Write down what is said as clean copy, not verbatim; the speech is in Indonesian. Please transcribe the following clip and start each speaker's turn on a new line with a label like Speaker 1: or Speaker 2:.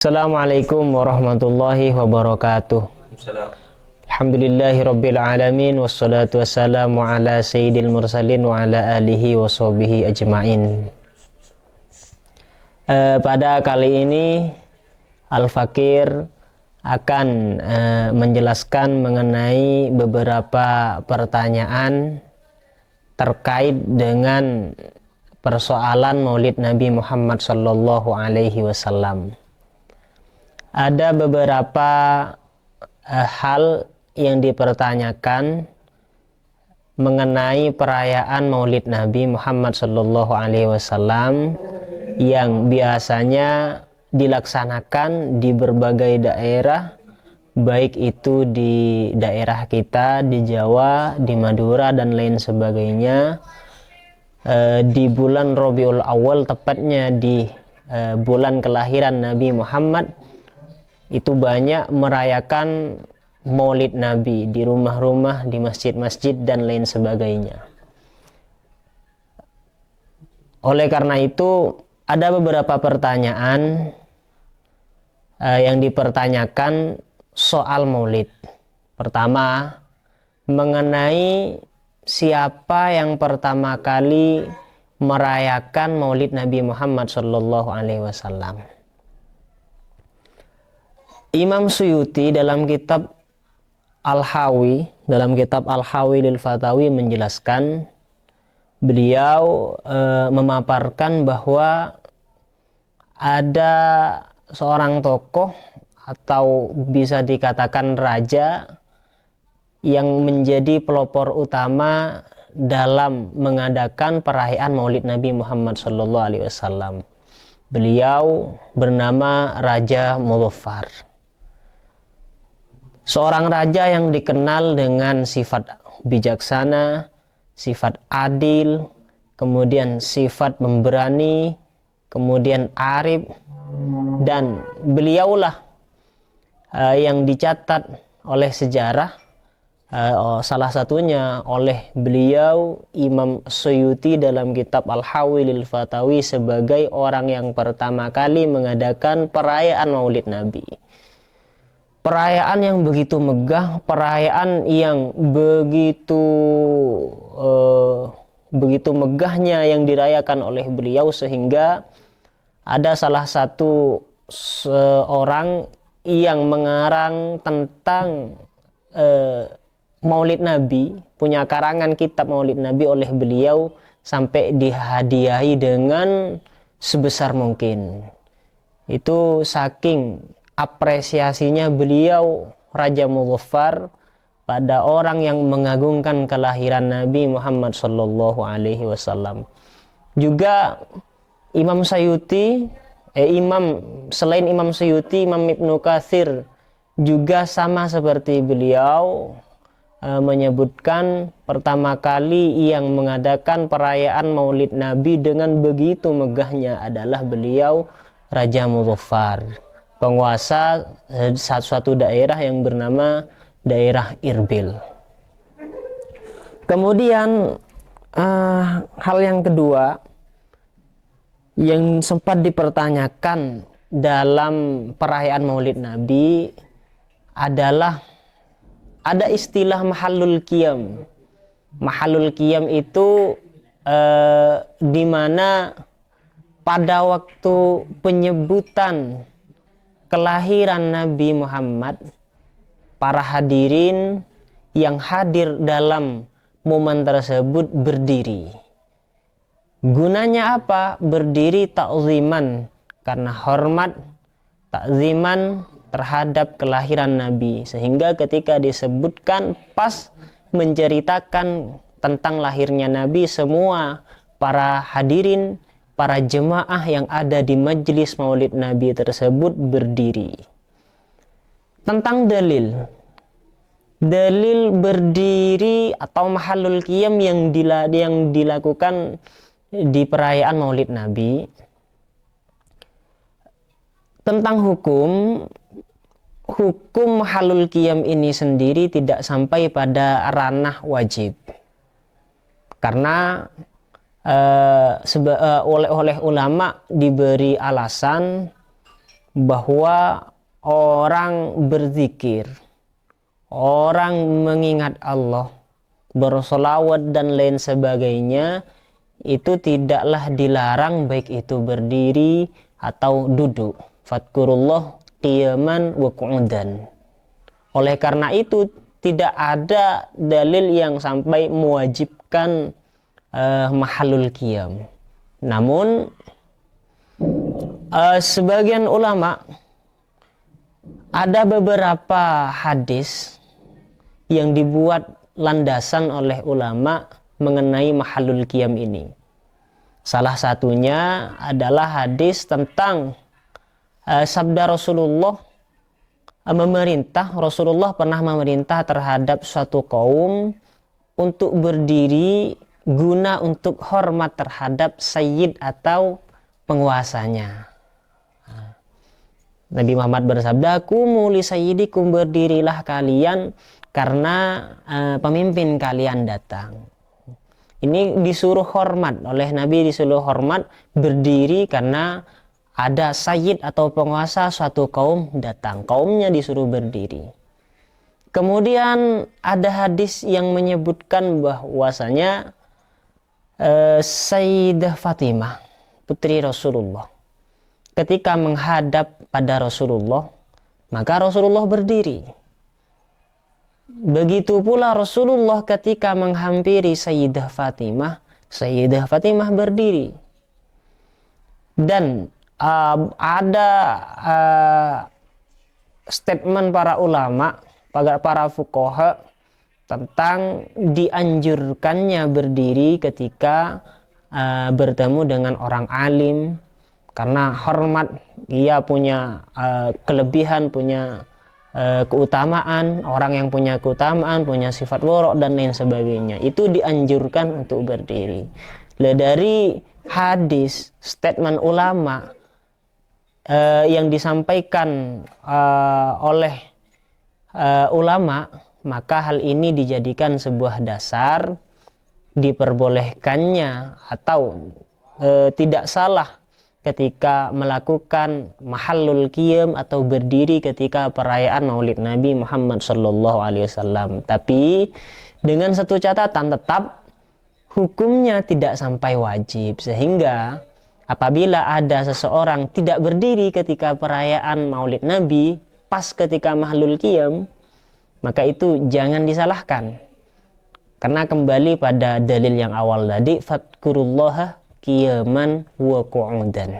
Speaker 1: Assalamualaikum warahmatullahi wabarakatuh.
Speaker 2: Salam.
Speaker 1: Alhamdulillahi rabbil alamin, wassalatu wassalamu ala sayyidil mursalin wa ala alihi wa sahbihi ajma'in. Pada kali ini Al-Fakir akan menjelaskan mengenai beberapa pertanyaan terkait dengan persoalan Maulid Nabi Muhammad sallallahu alaihi wasallam. Ada beberapa hal yang dipertanyakan mengenai perayaan Maulid Nabi Muhammad sallallahu alaihi wasallam yang biasanya dilaksanakan di berbagai daerah, baik itu di daerah kita, di Jawa, di Madura dan lain sebagainya, di bulan Rabiul Awal, tepatnya di bulan kelahiran Nabi Muhammad. Itu banyak merayakan Maulid Nabi di rumah-rumah, di masjid-masjid dan lain sebagainya. Oleh karena itu ada beberapa pertanyaan yang dipertanyakan soal Maulid. Pertama, mengenai siapa yang pertama kali merayakan Maulid Nabi Muhammad sallallahu alaihi wasallam. Imam Suyuti dalam kitab Al-Hawi, lil Fatawi menjelaskan, beliau memaparkan bahwa ada seorang tokoh atau bisa dikatakan raja yang menjadi pelopor utama dalam mengadakan perayaan Maulid Nabi Muhammad sallallahu alaihi wasallam. Beliau bernama Raja Muzaffar. Seorang raja yang dikenal dengan sifat bijaksana, sifat adil, kemudian sifat pemberani, kemudian arif, dan beliaulah yang dicatat oleh sejarah, salah satunya oleh beliau Imam Suyuti dalam kitab Al-Hawi lil Fatawi, sebagai orang yang pertama kali mengadakan perayaan Maulid Nabi. Perayaan yang begitu megah, perayaan yang begitu megahnya yang dirayakan oleh beliau, sehingga ada salah satu seorang yang mengarang tentang Maulid Nabi, punya karangan kitab Maulid Nabi oleh beliau, sampai dihadiahi dengan sebesar mungkin. Itu saking apresiasinya beliau Raja Muzaffar pada orang yang mengagungkan kelahiran Nabi Muhammad sallallahu alaihi wasallam. Juga Imam Suyuti, selain Imam Suyuti, Imam Ibnu Katsir juga sama seperti beliau menyebutkan pertama kali yang mengadakan perayaan Maulid Nabi dengan begitu megahnya adalah beliau Raja Muzaffar, penguasa suatu daerah yang bernama daerah Irbil. Kemudian hal yang kedua yang sempat dipertanyakan dalam perayaan Maulid Nabi adalah ada istilah mahallul qiyam. Mahallul qiyam itu di mana pada waktu penyebutan kelahiran Nabi Muhammad, para hadirin yang hadir dalam momen tersebut berdiri. Gunanya apa? Berdiri ta'ziman, karena hormat, ta'ziman terhadap kelahiran Nabi, sehingga ketika disebutkan pas menceritakan tentang lahirnya Nabi, semua para hadirin, para jemaah yang ada di majelis Maulid Nabi tersebut berdiri. Tentang dalil berdiri atau mahallul qiyam yang dilakukan di perayaan Maulid Nabi, tentang hukum mahallul qiyam ini sendiri tidak sampai pada ranah wajib, karena oleh ulama diberi alasan bahwa orang berzikir, orang mengingat Allah, bersolawat dan lain sebagainya, itu tidaklah dilarang baik itu berdiri atau duduk. Fadkurullah qiyaman wa qu'udan. Oleh karena itu tidak ada dalil yang sampai mewajibkan mahallul qiyam. Namun sebagian ulama, ada beberapa hadis yang dibuat landasan oleh ulama mengenai mahallul qiyam ini. Salah satunya adalah hadis tentang sabda Rasulullah Rasulullah pernah memerintah terhadap suatu kaum untuk berdiri guna untuk hormat terhadap sayyid atau penguasanya. Nabi Muhammad bersabda, "Qumu li sayyidikum, berdirilah kalian karena pemimpin kalian datang." Ini disuruh hormat oleh Nabi, disuruh hormat berdiri karena ada sayyid atau penguasa suatu kaum datang. Kaumnya disuruh berdiri. Kemudian ada hadis yang menyebutkan bahwasanya Sayyidah Fatimah, putri Rasulullah, ketika menghadap pada Rasulullah, maka Rasulullah berdiri. Begitu pula Rasulullah ketika menghampiri Sayyidah Fatimah berdiri. Dan ada statement para ulama, para fuqaha tentang dianjurkannya berdiri ketika bertemu dengan orang alim, karena hormat, ia punya kelebihan, punya keutamaan. Orang yang punya keutamaan, punya sifat worok dan lain sebagainya, itu dianjurkan untuk berdiri. Dari hadis, statement ulama yang disampaikan oleh ulama, maka hal ini dijadikan sebuah dasar diperbolehkannya atau tidak salah ketika melakukan mahallul qiyam atau berdiri ketika perayaan Maulid Nabi Muhammad SAW. Tapi dengan satu catatan, tetap hukumnya tidak sampai wajib, sehingga apabila ada seseorang tidak berdiri ketika perayaan Maulid Nabi pas ketika mahallul qiyam, maka itu jangan disalahkan, karena kembali pada dalil yang awal tadi, fadkurullaha qiyaman wa qu'udan.